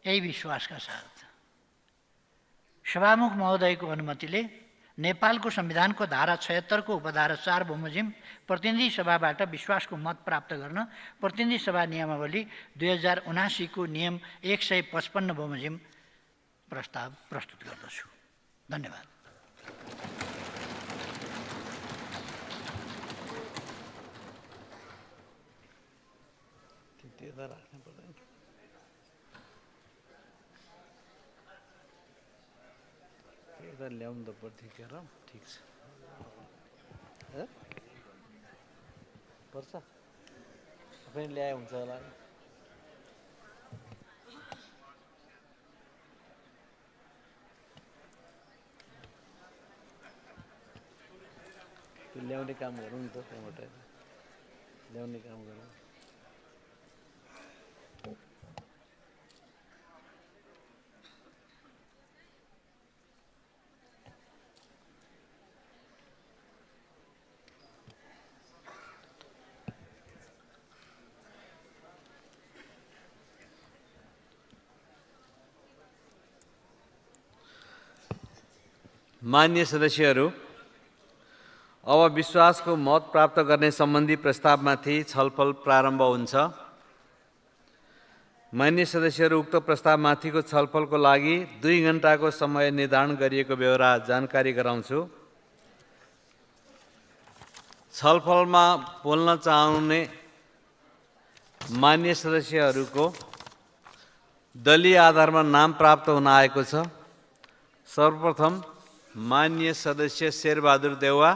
यही विश्वासका साथ सभामुख महोदयको अनुमतिले नेपालको संविधानको धारा 76 को उपधारा 4 बमोजिम प्रतिनिधि सभाबाट विश्वासको मत प्राप्त गर्न प्रतिनिधि सभा नियमावली 2079 को नियम 155 बमोजिम प्रस्ताव प्रस्तुत गर्दछु। धन्यवाद। ल्याउनु त पर्थ्यो के र, ठिक छ, पर्छ, आफै ल्याए हुन्छ होला। त्यो ल्याउने काम गरौँ नि त, त्यहाँबाट ल्याउने काम गरौँ। मान्य सदस्यहरू, अब विश्वासको मत प्राप्त गर्ने सम्बन्धी प्रस्तावमाथि छलफल प्रारम्भ हुन्छ। मान्य सदस्यहरू, उक्त प्रस्तावमाथिको छलफलको लागि 2 घण्टाको समय निर्धारण गरिएको बेहोरा जानकारी गराउँछु। छलफलमा बोल्न चाहने मान्य सदस्यहरूको दलीय आधारमा नाम प्राप्त हुन आएको छ। सर्वप्रथम मान्य सदस्य शेरबहादुर देउवा,